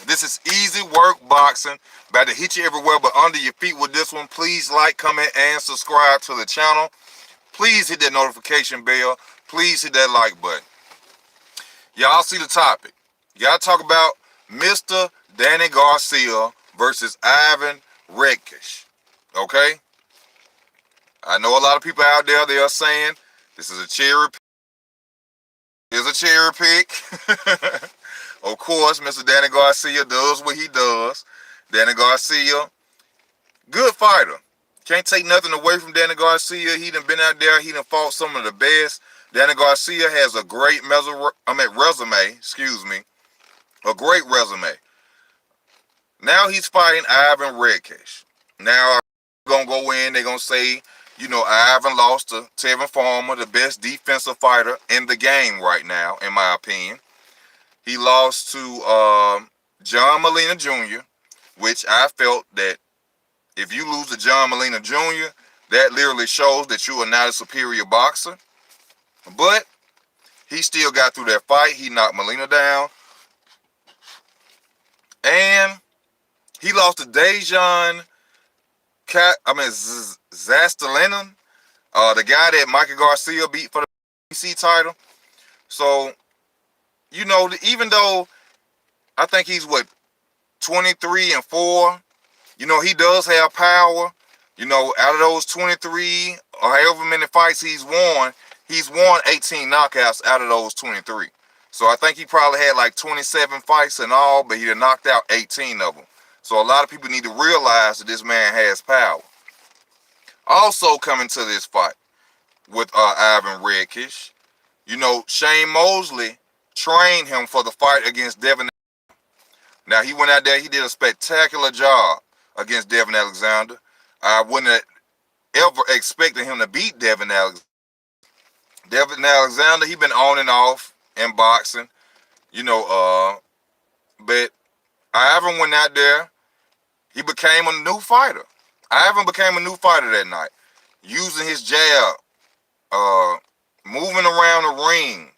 This is easy work boxing. About to hit you everywhere but under your feet with this one. Please like, comment, and subscribe to the channel. Please hit that notification bell. Please hit that like button. Y'all see the topic. Y'all talk about Mr. Danny Garcia versus Ivan Redkach. Okay? I know a lot of people out there, they are saying this is a cherry pick. It's a cherry pick. Of course, Mr. Danny Garcia does what he does. Danny Garcia, good fighter. Can't take nothing away from Danny Garcia. He done been out there. He done fought some of the best. Danny Garcia has a great resume. Excuse me, a great resume. Now he's fighting Ivan Redkach. Now gonna go in. They're gonna say, you know, Ivan lost to Tevin Farmer, the best defensive fighter in the game right now, in my opinion. He lost to John Molina Jr., which I felt that if you lose to John Molina Jr., that literally shows that you are not a superior boxer. But he still got through that fight. He knocked Molina down. And he lost to Dejan Zastelinin, the guy that Michael Garcia beat for the PC title. So, you know, even though I think he's, 23-4, you know, he does have power. You know, out of those 23 or however many fights he's won 18 knockouts out of those 23. So I think he probably had like 27 fights in all, but he had knocked out 18 of them. So a lot of people need to realize that this man has power. Also coming to this fight with Ivan Redkach, you know, Shane Mosley trained him for the fight against Devin. Now, he went out there, he did a spectacular job against Devin Alexander. I wouldn't have ever expected him to beat Devin Alexander. Devin Alexander, he been on and off in boxing, you know, but Ivan went out there, he became a new fighter. Ivan became a new fighter that night, using his jab, moving around the ring,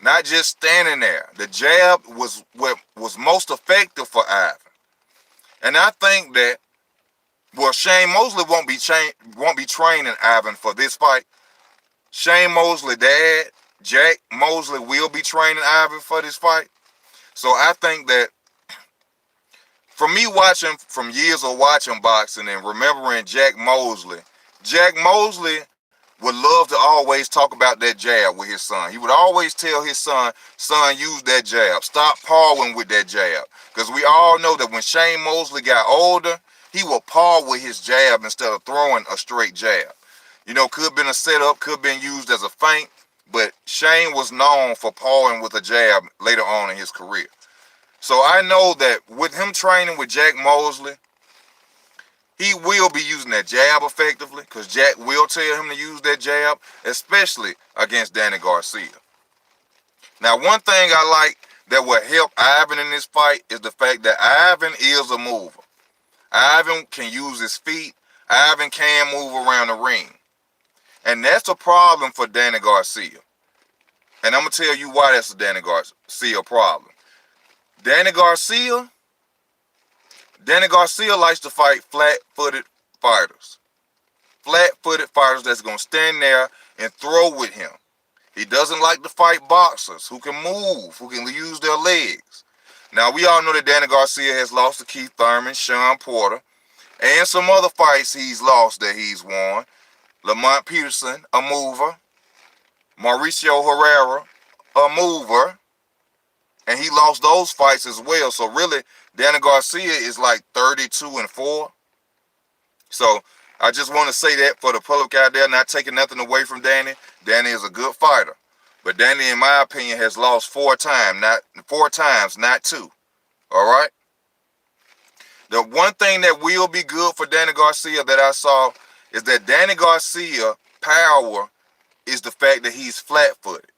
not just standing there. The jab was what was most effective for Ivan. And I think that, well, Shane Mosley won't be training Ivan for this fight. Shane Mosley's dad, Jack Mosley, will be training Ivan for this fight. So I think that, from me watching, from years of watching boxing and remembering Jack Mosley would love to always talk about that jab with his son. He would always tell his son, use that jab. Stop pawing with that jab. Because we all know that when Shane Mosley got older, he would paw with his jab instead of throwing a straight jab. You know, could have been a setup, could have been used as a feint, but Shane was known for pawing with a jab later on in his career. So I know that with him training with Jack Mosley, he will be using that jab effectively, because Jack will tell him to use that jab, especially against Danny Garcia. Now, one thing I like that will help Ivan in this fight is the fact that Ivan is a mover. Ivan can use his feet. Ivan can move around the ring. And that's a problem for Danny Garcia. And I'm going to tell you why that's a Danny Garcia problem. Danny Garcia likes to fight flat-footed fighters. Flat-footed fighters that's going to stand there and throw with him. He doesn't like to fight boxers who can move, who can use their legs. Now, we all know that Danny Garcia has lost to Keith Thurman, Sean Porter, and some other fights he's lost that he's won. Lamont Peterson, a mover. Mauricio Herrera, a mover. And he lost those fights as well. So really, Danny Garcia is like 32-4. So I just want to say that for the public out there, not taking nothing away from Danny. Danny is a good fighter. But Danny, in my opinion, has lost four times, not two. All right? The one thing that will be good for Danny Garcia that I saw is that Danny Garcia power is the fact that he's flat-footed.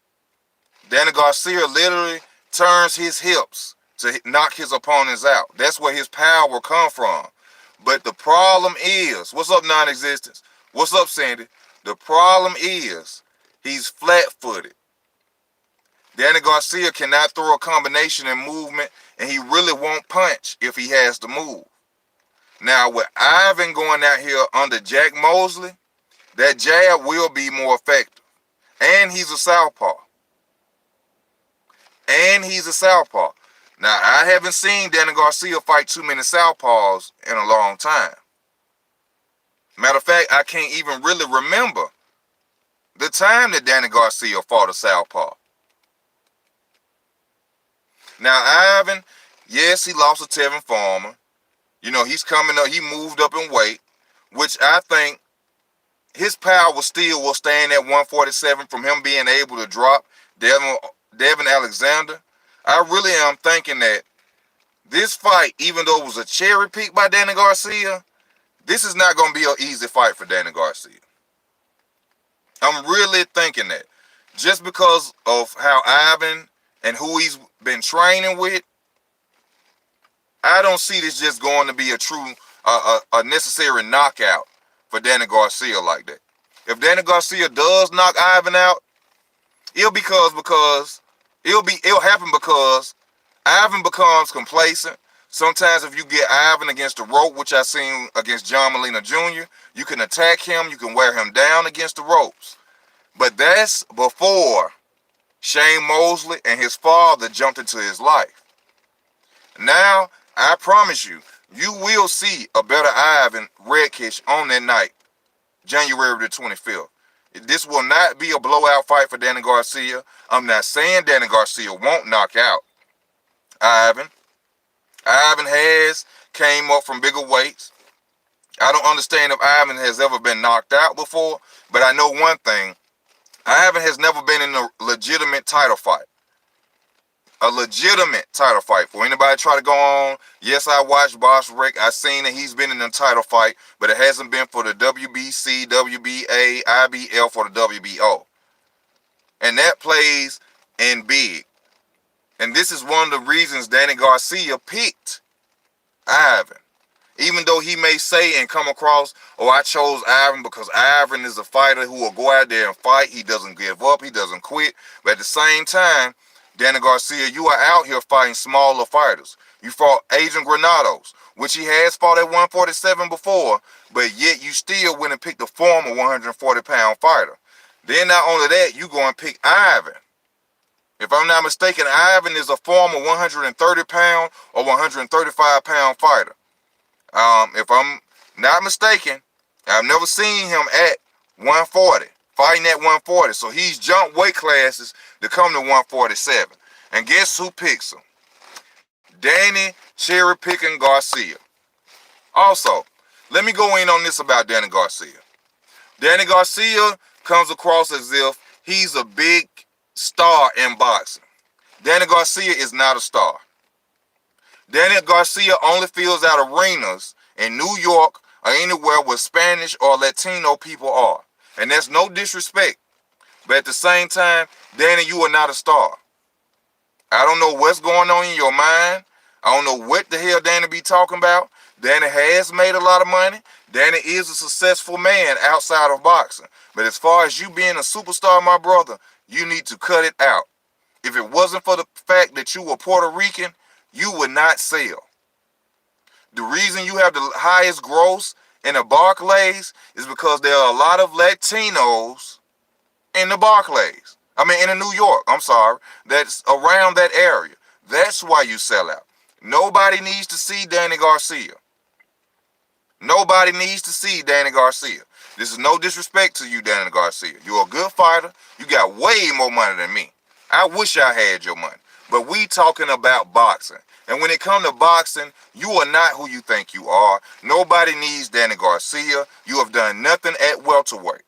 Danny Garcia literally turns his hips to knock his opponents out. That's where his power comes from. But the problem is, what's up, non-existence? What's up, Sandy? The problem is he's flat-footed. Danny Garcia cannot throw a combination and movement, and he really won't punch if he has to move. Now, with Ivan going out here under Jack Mosley, that jab will be more effective. And he's a southpaw. Now, I haven't seen Danny Garcia fight too many southpaws in a long time. Matter of fact, I can't even really remember the time that Danny Garcia fought a southpaw. Now, Ivan, yes, he lost to Tevin Farmer. You know, he's coming up. He moved up in weight, which I think his power still will stand at 147 from him being able to drop Devin Alexander. I really am thinking that this fight, even though it was a cherry pick by Danny Garcia, this is not going to be an easy fight for Danny Garcia. I'm really thinking that. Just because of how Ivan and who he's been training with, I don't see this just going to be a true, a necessary knockout for Danny Garcia like that. If Danny Garcia does knock Ivan out, it'll happen because Ivan becomes complacent. Sometimes if you get Ivan against the rope, which I seen against John Molina Jr., you can attack him, you can wear him down against the ropes. But that's before Shane Mosley and his father jumped into his life. Now, I promise you, you will see a better Ivan Redkach on that night, January the 25th. This will not be a blowout fight for Danny Garcia. I'm not saying Danny Garcia won't knock out Ivan. Ivan has came up from bigger weights. I don't understand if Ivan has ever been knocked out before, but I know one thing. Ivan has never been in a legitimate title fight. A legitimate title fight. For anybody try to go on, yes, I watched Boss Rick. I seen that he's been in a title fight, but it hasn't been for the WBC, WBA, IBF, or the WBO. And that plays in big. And this is one of the reasons Danny Garcia picked Ivan. Even though he may say and come across, oh, I chose Ivan because Ivan is a fighter who will go out there and fight. He doesn't give up. He doesn't quit. But at the same time, Danny Garcia, you are out here fighting smaller fighters. You fought Adrian Granados, which he has fought at 147 before, but yet you still went and picked a former 140-pound fighter. Then not only that, you go and pick Ivan. If I'm not mistaken, Ivan is a former 130-pound or 135-pound fighter. If I'm not mistaken, I've never seen him at 140, fighting at 140. So he's jumped weight classes to come to 147. And guess who picks him? Danny Cherry Picking Garcia. Also, let me go in on this about Danny Garcia. Danny Garcia comes across as if he's a big star in boxing. Danny Garcia is not a star. Danny Garcia only fills out arenas in New York or anywhere where Spanish or Latino people are. And that's no disrespect. But at the same time, Danny, you are not a star. I don't know what's going on in your mind. I don't know what the hell Danny be talking about. Danny has made a lot of money. Danny is a successful man outside of boxing. But as far as you being a superstar, my brother, you need to cut it out. If it wasn't for the fact that you were Puerto Rican, you would not sell. The reason you have the highest gross in the Barclays is because there are a lot of Latinos in the Barclays. I mean, in the New York, that's around that area. That's why you sell out. Nobody needs to see Danny Garcia. Nobody needs to see Danny Garcia. This is no disrespect to you, Danny Garcia. You're a good fighter. You got way more money than me. I wish I had your money. But we talking about boxing. And when it comes to boxing, you are not who you think you are. Nobody needs Danny Garcia. You have done nothing at welterweight.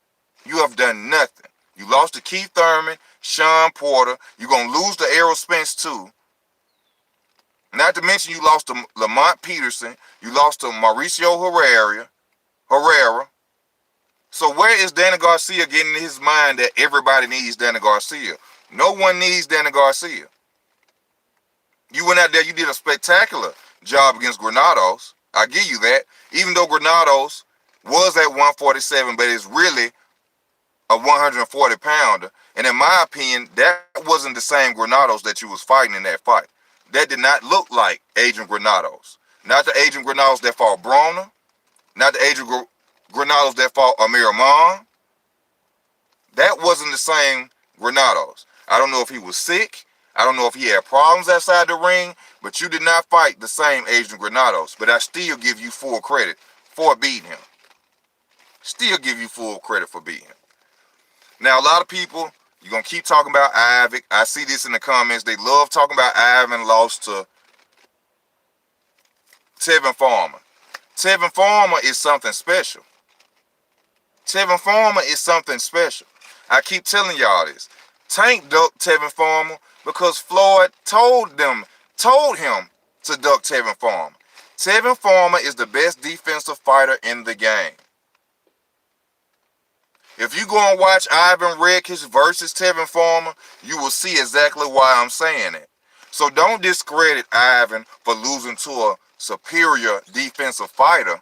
You have done nothing. You lost to Keith Thurman, Sean Porter. You're going to lose to Errol Spence too. Not to mention you lost to Lamont Peterson. You lost to Mauricio Herrera. So where is Danny Garcia getting in his mind that everybody needs Danny Garcia? No one needs Danny Garcia. You went out there, you did a spectacular job against Granados. I give you that. Even though Granados was at 147, but it's really a 140 pounder. And in my opinion, that wasn't the same Granados that you was fighting in that fight. That did not look like Adrian Granados. Not the Adrian Granados that fought Broner. Not the Adrian Granados that fought Amir Amon. That wasn't the same Granados. I don't know if he was sick. I don't know if he had problems outside the ring. But you did not fight the same Adrian Granados. But I still give you full credit for beating him. Still give you full credit for beating him. Now, a lot of people, you're going to keep talking about Ivic. I see this in the comments. They love talking about Ivan lost to Tevin Farmer. Tevin Farmer is something special. Tevin Farmer is something special. I keep telling y'all this. Tank ducked Tevin Farmer because Floyd told him to duck Tevin Farmer. Tevin Farmer is the best defensive fighter in the game. If you go and watch Ivan Redkach versus Tevin Farmer, you will see exactly why I'm saying it. So don't discredit Ivan for losing to a superior defensive fighter,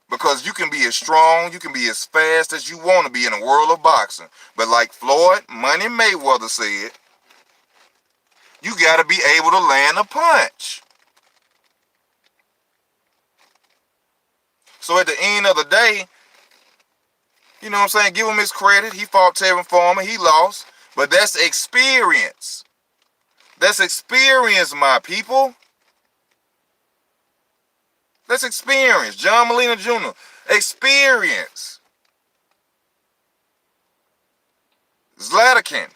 because you can be as strong, you can be as fast as you want to be in the world of boxing. But like Floyd Money Mayweather said, you got to be able to land a punch. So at the end of the day, you know what I'm saying, give him his credit. He fought Tevin Farmer, he lost. But that's experience. That's experience, my people. That's experience. John Molina Jr., experience. Zlatakin,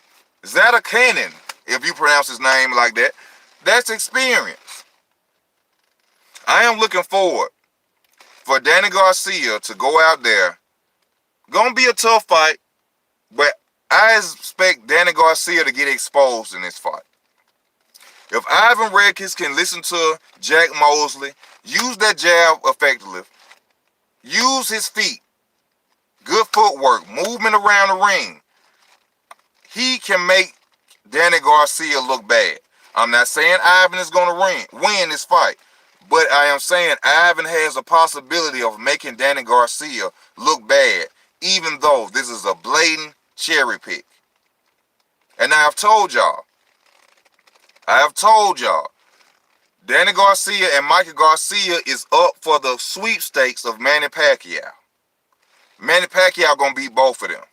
if you pronounce his name like that, that's experience. I am looking forward for Danny Garcia to go out there. Gonna be a tough fight, but I expect Danny Garcia to get exposed in this fight. If Ivan Redkach can listen to Jack Mosley, use that jab effectively, use his feet, good footwork, movement around the ring, he can make Danny Garcia look bad. I'm not saying Ivan is going to win this fight, but I am saying Ivan has a possibility of making Danny Garcia look bad, even though this is a blatant cherry pick. And I have told y'all, Danny Garcia and Mikey Garcia is up for the sweepstakes of Manny Pacquiao. Manny Pacquiao gonna beat both of them.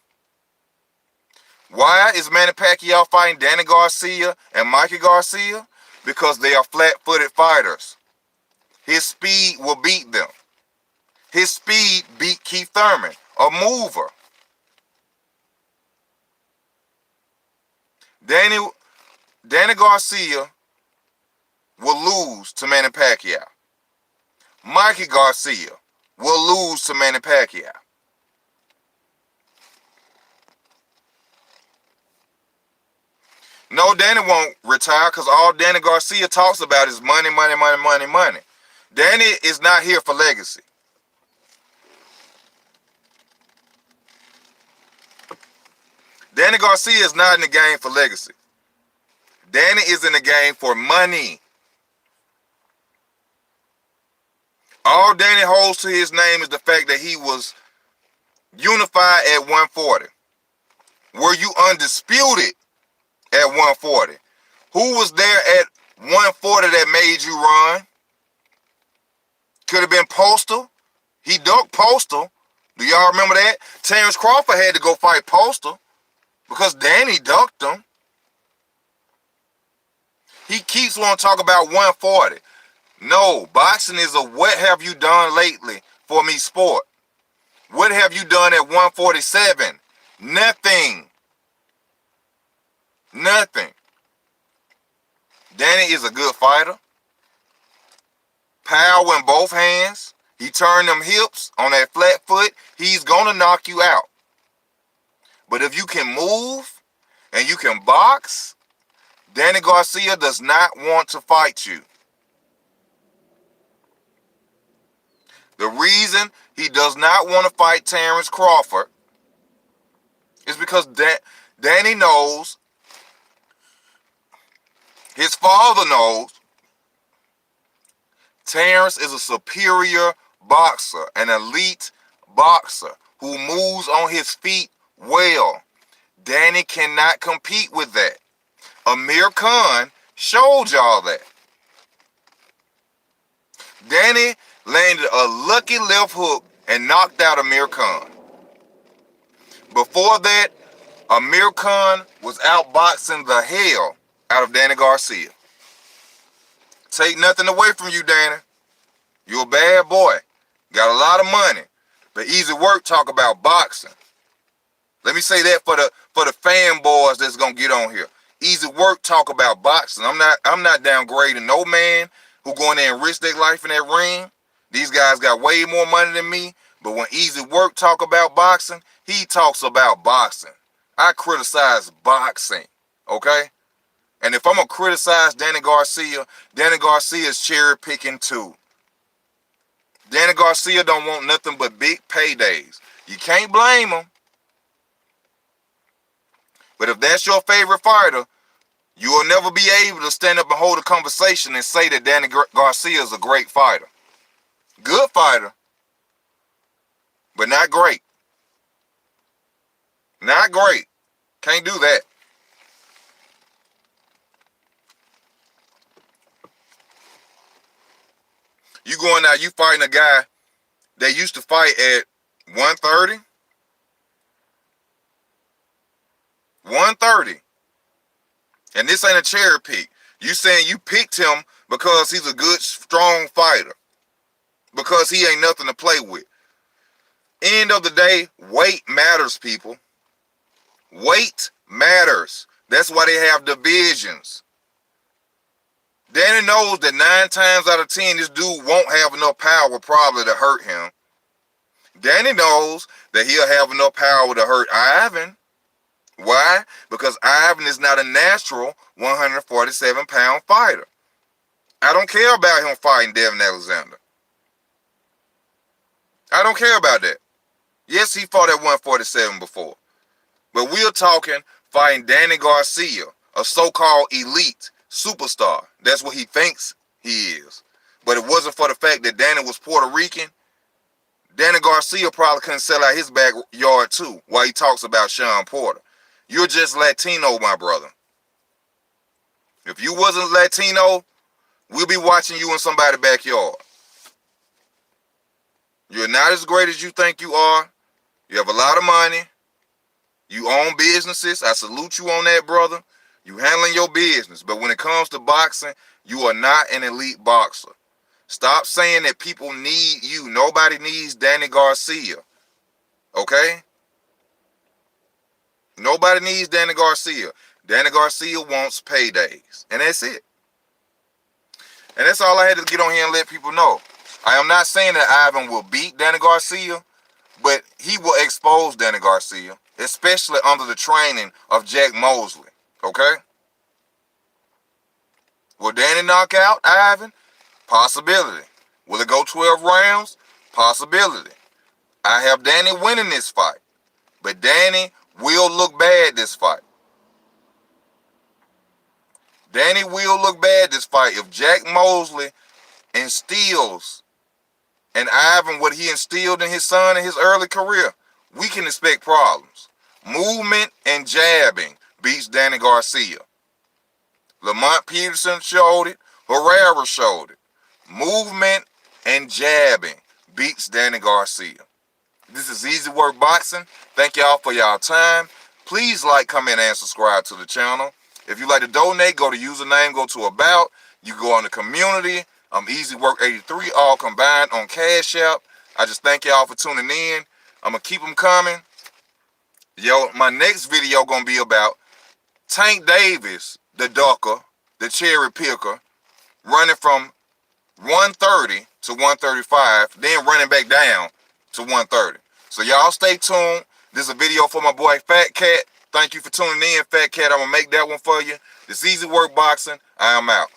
Why is Manny Pacquiao fighting Danny Garcia and Mikey Garcia? Because they are flat-footed fighters. His speed will beat them. His speed beat Keith Thurman, a mover. Danny Garcia will lose to Manny Pacquiao. Mikey Garcia will lose to Manny Pacquiao. No, Danny won't retire, because all Danny Garcia talks about is money, money, money, money, money. Danny is not here for legacy. Danny Garcia is not in the game for legacy. Danny is in the game for money. All Danny holds to his name is the fact that he was unified at 140. Were you undisputed at 140? Who was there at 140 that made you run? Could have been Postal. He ducked Postal. Do y'all remember that? Terrence Crawford had to go fight Postal because Danny ducked him. He keeps wanting to talk about 140. No, boxing is a what have you done lately for me sport. What have you done at 147? Nothing. Nothing. Danny is a good fighter. Power in both hands. He turned them hips on that flat foot. He's going to knock you out. But if you can move and you can box, Danny Garcia does not want to fight you. The reason he does not want to fight Terrence Crawford is because Danny knows, his father knows, Terrence is a superior boxer, an elite boxer who moves on his feet well. Danny cannot compete with that. Amir Khan showed y'all that. Danny landed a lucky left hook and knocked out Amir Khan. Before that, Amir Khan was outboxing the hell out of Danny Garcia. Take nothing away from you, Danny. You're a bad boy. Got a lot of money. But easy work talk about boxing. Let me say that for the fanboys that's gonna get on here. Easy work talk about boxing. I'm not downgrading no man who go in there and risk their life in that ring. These guys got way more money than me. But when Easy Work talk about boxing, he talks about boxing. I criticize boxing. Okay? And if I'm gonna criticize Danny Garcia is cherry picking too. Danny Garcia don't want nothing but big paydays. You can't blame him. But if that's your favorite fighter, you will never be able to stand up and hold a conversation and say that Danny Garcia is a great fighter. Good fighter, but not great. Not great. Can't do that. You going out, you fighting a guy that used to fight at 130? 130. And this ain't a cherry pick. You saying you picked him because he's a good, strong fighter. Because he ain't nothing to play with. End of the day, weight matters, people. Weight matters. That's why they have divisions. Danny knows that 9 times out of 10, this dude won't have enough power probably to hurt him. Danny knows that he'll have enough power to hurt Ivan. Why? Because Ivan is not a natural 147-pound fighter. I don't care about him fighting Devin Alexander. I don't care about that. Yes, he fought at 147 before. But we're talking fighting Danny Garcia, a so-called elite superstar. That's what he thinks he is. But it wasn't for the fact that Danny was Puerto Rican. Danny Garcia probably couldn't sell out his backyard too while he talks about Sean Porter. You're just Latino, my brother. If you wasn't Latino, we'll be watching you in somebody's backyard. You're not as great as you think you are. You have a lot of money. You own businesses. I salute you on that, brother. You handling your business. But when it comes to boxing, you are not an elite boxer. Stop saying that people need you. Nobody needs Danny Garcia. Okay? Nobody needs Danny Garcia. Danny Garcia wants paydays. And that's it. And that's all I had to get on here and let people know. I am not saying that Ivan will beat Danny Garcia, but he will expose Danny Garcia, especially under the training of Jack Mosley. Okay? Will Danny knock out Ivan? Possibility. Will it go 12 rounds? Possibility. I have Danny winning this fight. But Danny will look bad this fight. Danny will look bad this fight if Jack Mosley instills in Ivan what he instilled in his son in his early career. We can expect problems. Movement and jabbing beats Danny Garcia. Lamont Peterson showed it. Herrera showed it. Movement and jabbing beats Danny Garcia. This is Easy Work Boxing. Thank y'all for y'all time. Please like, comment, and subscribe to the channel. If you like to donate, go to username, go to About. You go on the community. Easy Work 83, all combined on Cash App. I just thank y'all for tuning in. I'm going to keep them coming. Yo, my next video going to be about Tank Davis, the ducker, the cherry picker, running from 130 to 135, then running back down to 130. So y'all stay tuned. This is a video for my boy Fat Cat. Thank you for tuning in, Fat Cat. I'm going to make that one for you. This Easy Work Boxing. I am out.